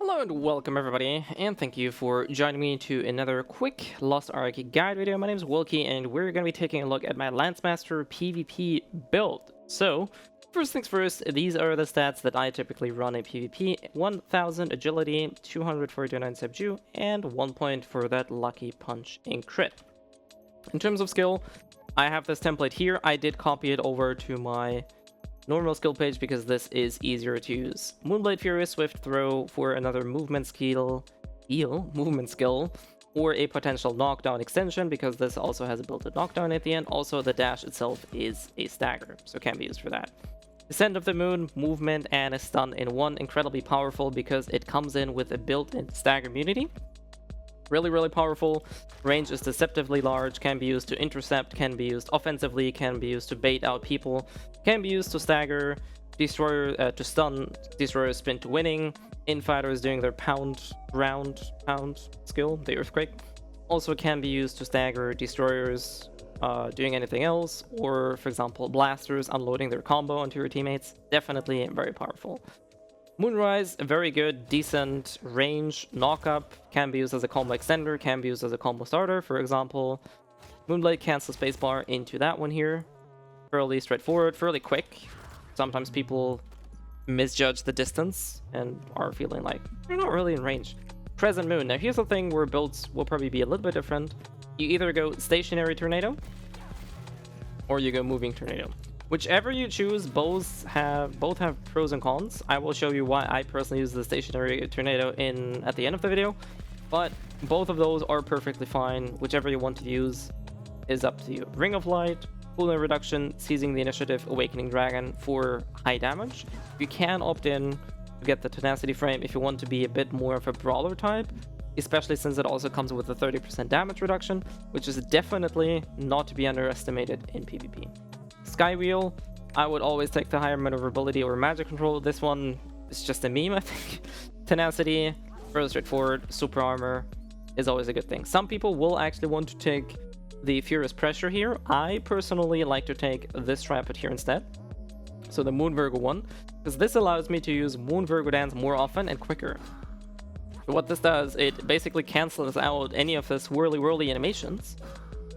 Hello and welcome everybody, and thank you for joining me to another quick Lost Ark guide video. My name is Wilkie, and we're going to be taking a look at my Lancemaster PvP build. So, first things first, these are the stats that I typically run in PvP. 1000 agility, 249 subdue, and 1 point for that lucky punch in crit. In terms of skill, I have this template here. I did copy it over to my normal skill page because this is easier to use. Moonblade Fury, Swift Throw for another movement skill, or a potential knockdown extension because this also has a built-in knockdown at the end. Also, the dash itself is a stagger, so can be used for that. Descent of the Moon, movement, and a stun in one. Incredibly powerful because it comes in with a built-in stagger immunity. Really powerful. Range is deceptively large, can be used to intercept, can be used offensively, can be used to bait out people, can be used to stagger, destroyer to stun, destroyer spin to winning, infighters doing their pound skill, the earthquake. Also can be used to stagger destroyers doing anything else, or for example blasters unloading their combo onto your teammates. Definitely very powerful. Moonrise, very good, decent range, knock-up, can be used as a combo extender, can be used as a combo starter. For example, Moonblade cancels spacebar into that one here. Fairly straightforward, fairly quick. Sometimes people misjudge the distance and are feeling like they're not really in range. Crescent Moon, now here's the thing where builds will probably be a little bit different. You either go stationary tornado, or you go moving tornado. Whichever you choose, both have pros and cons. I will show you why I personally use the stationary tornado at the end of the video, but both of those are perfectly fine. Whichever you want to use is up to you. Ring of Light, cooldown reduction, seizing the initiative, awakening dragon for high damage. You can opt in to get the tenacity frame if you want to be a bit more of a brawler type, especially since it also comes with a 30% damage reduction, which is definitely not to be underestimated in PvP. Sky Wheel, I would always take the higher maneuverability or magic control. This one is just a meme, I think. Tenacity, fairly straightforward. Super armor is always a good thing. Some people will actually want to take the Furious Pressure here. I personally like to take this tripod here instead. So the Moon Virgo one, because this allows me to use Moon Virgo Dance more often and quicker. So what this does, it basically cancels out any of the swirly animations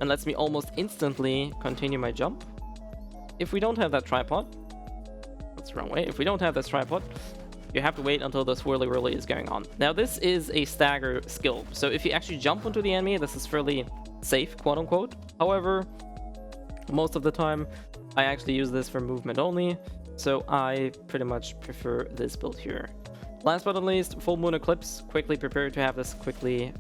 and lets me almost instantly continue my jump. If we don't have that tripod, that's the wrong way. If we don't have this tripod, you have to wait until the swirly is going on. Now this is a stagger skill, so if you actually jump onto the enemy, this is fairly safe, quote unquote. However, most of the time, I actually use this for movement only, so I pretty much prefer this build here. Last but not least, Full Moon Eclipse. Quickly prepare to have this quickly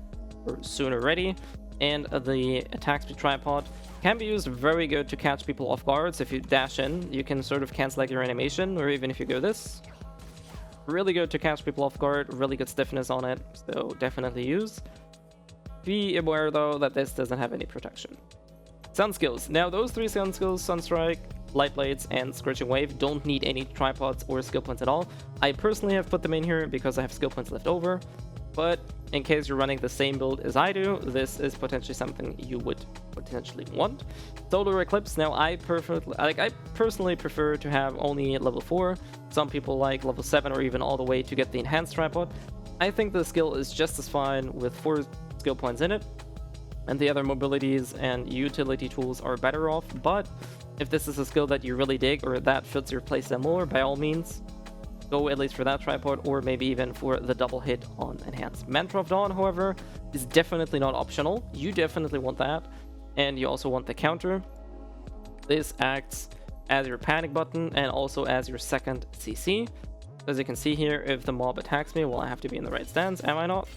or sooner ready. And the attack speed tripod can be used very good to catch people off guard. So if you dash in, you can sort of cancel like your animation, or even if you go this. Really good to catch people off guard, really good stiffness on it, so definitely use. Be aware though that this doesn't have any protection. Sun skills. Now those three sun skills, Sunstrike, Light Blades, and Scorching Wave, don't need any tripods or skill points at all. I personally have put them in here because I have skill points left over, but in case you're running the same build as I do, this is potentially something you would potentially want. Solar Eclipse. Now I personally prefer to have only level 4. Some people like level 7 or even all the way to get the enhanced tripod. I think the skill is just as fine with 4 skill points in it, and the other mobilities and utility tools are better off. But if this is a skill that you really dig or that fits your playstyle more, by all means, go at least for that tripod, or maybe even for the double hit on enhanced. Mantra of Dawn, however, is definitely not optional. You definitely want that, and you also want the counter. This acts as your panic button and also as your second CC. As you can see here, if the mob attacks me, well, I have to be in the right stance, am I not?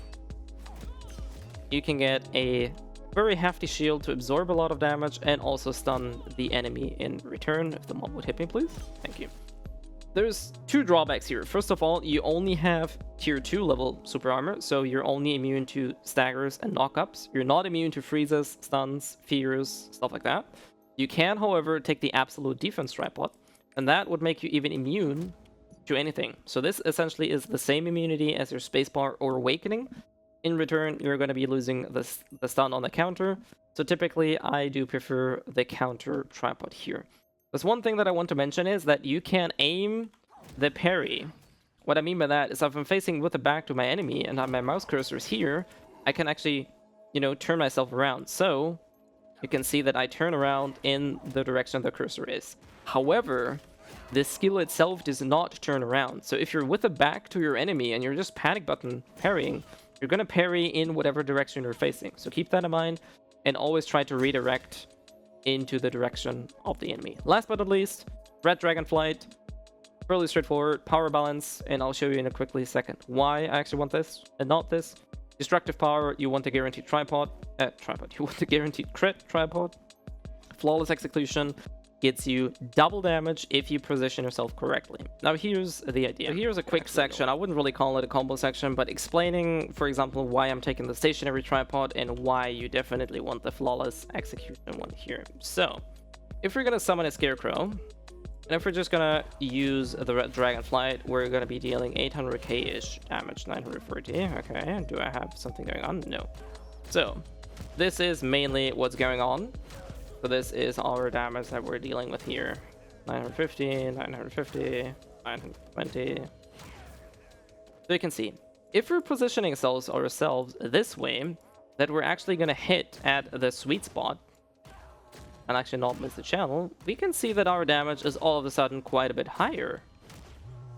You can get a very hefty shield to absorb a lot of damage and also stun the enemy in return. If the mob would hit me, please. Thank you. There's 2 drawbacks here. First of all, you only have tier 2 level super armor, so you're only immune to staggers and knockups. You're not immune to freezes, stuns, fears, stuff like that. You can, however, take the absolute defense tripod, and that would make you even immune to anything. So this essentially is the same immunity as your spacebar or awakening. In return, you're going to be losing the stun on the counter. So typically, I do prefer the counter tripod here. There's one thing that I want to mention is that you can aim the parry What I mean by that is if I'm facing with the back to my enemy and my mouse cursor is here, I can actually, turn myself around. So you can see that I turn around in the direction the cursor is. However, this skill itself does not turn around. So if you're with the back to your enemy and you're just panic button parrying, you're going to parry in whatever direction you're facing. So keep that in mind and always try to redirect into the direction of the enemy. Last but not least, Red Dragon Flight. Fairly straightforward. Power balance, and I'll show you in a quickly second why I actually want this and not this. Destructive power, you want a guaranteed tripod. You want a guaranteed crit tripod. Flawless execution gets you double damage if you position yourself correctly. Now here's the idea. Here's a quick section. I wouldn't really call it a combo section, but explaining, for example, why I'm taking the stationary tripod and why you definitely want the flawless execution one here. So, if we're gonna summon a Scarecrow, and if we're just gonna use the Red Dragon Flight, we're gonna be dealing 800k-ish damage, 940. Okay, do I have something going on? No. So, this is mainly what's going on. So this is our damage that we're dealing with here. 950, 950, 920. So you can see, if we're positioning ourselves this way, that we're actually gonna hit at the sweet spot, and actually not miss the channel, we can see that our damage is all of a sudden quite a bit higher.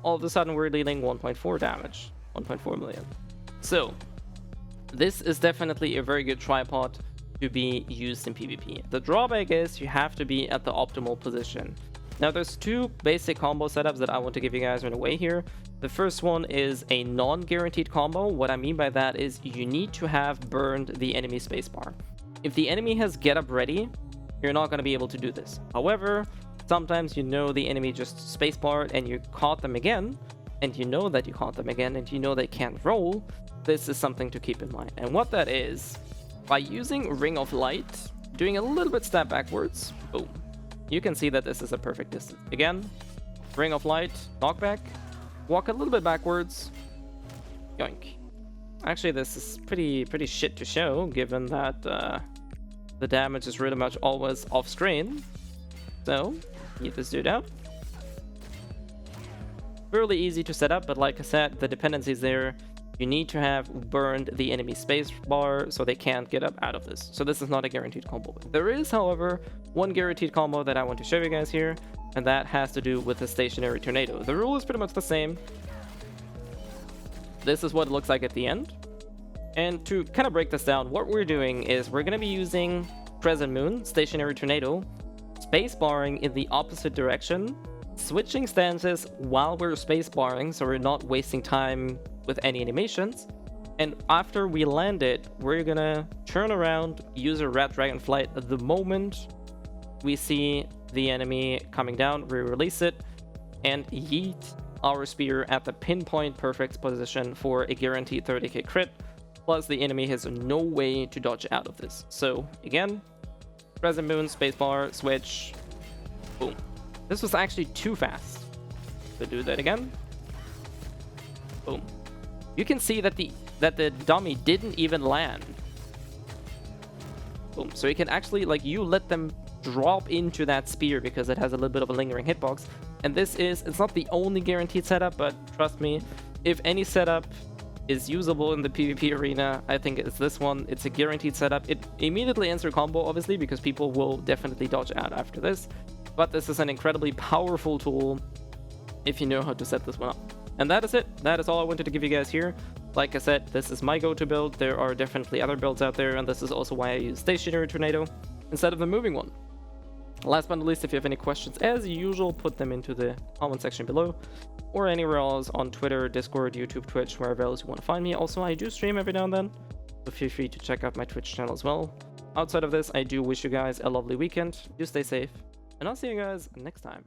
All of a sudden we're dealing 1.4 damage, 1.4 million. So this is definitely a very good tripod to be used in PvP. The drawback is you have to be at the optimal position. Now there's two basic combo setups that I want to give you guys right away here. The first one is a non-guaranteed combo. What I mean by that is you need to have burned the enemy spacebar. If the enemy has get up ready, you're not going to be able to do this. However, sometimes the enemy just spacebarred and you caught them again, and you know that you caught them again, and you know they can't roll. This is something to keep in mind. And what that is, by using Ring of Light, doing a little bit step backwards, boom, you can see that this is a perfect distance. Again, Ring of Light, knockback, walk a little bit backwards, yoink. Actually, this is pretty shit to show, given that the damage is really much always off screen. So, get this dude out. Fairly easy to set up, but like I said, the dependencies there, you need to have burned the enemy spacebar so they can't get up out of this. So this is not a guaranteed combo. There is, however, one guaranteed combo that I want to show you guys here, and that has to do with the stationary tornado. The rule is pretty much the same. This is what it looks like at the end. And to kind of break this down, what we're doing is we're going to be using Crescent Moon, Stationary Tornado, spacebarring in the opposite direction, switching stances while we're spacebarring so we're not wasting time with any animations. And after we land it, we're going to turn around, use a Red Dragon Flight. The moment we see the enemy coming down, we release it and yeet our spear at the pinpoint perfect position for a guaranteed 30k crit. Plus, the enemy has no way to dodge out of this. So, again, Crescent Moon, spacebar, switch, boom. This was actually too fast. So do that again. Boom. You can see that the dummy didn't even land. Boom. So you can actually, you let them drop into that spear because it has a little bit of a lingering hitbox. And it's not the only guaranteed setup, but trust me, if any setup is usable in the PvP arena, I think it's this one. It's a guaranteed setup. It immediately ends your combo, obviously, because people will definitely dodge out after this. But this is an incredibly powerful tool if you know how to set this one up. And that is it. That is all I wanted to give you guys here. Like I said, this is my go-to build. There are definitely other builds out there, and this is also why I use Stationary Tornado instead of the moving one. Last but not least, if you have any questions, as usual, put them into the comment section below, or anywhere else on Twitter, Discord, YouTube, Twitch, wherever else you want to find me. Also, I do stream every now and then, so feel free to check out my Twitch channel as well. Outside of this, I do wish you guys a lovely weekend. Do stay safe, and I'll see you guys next time.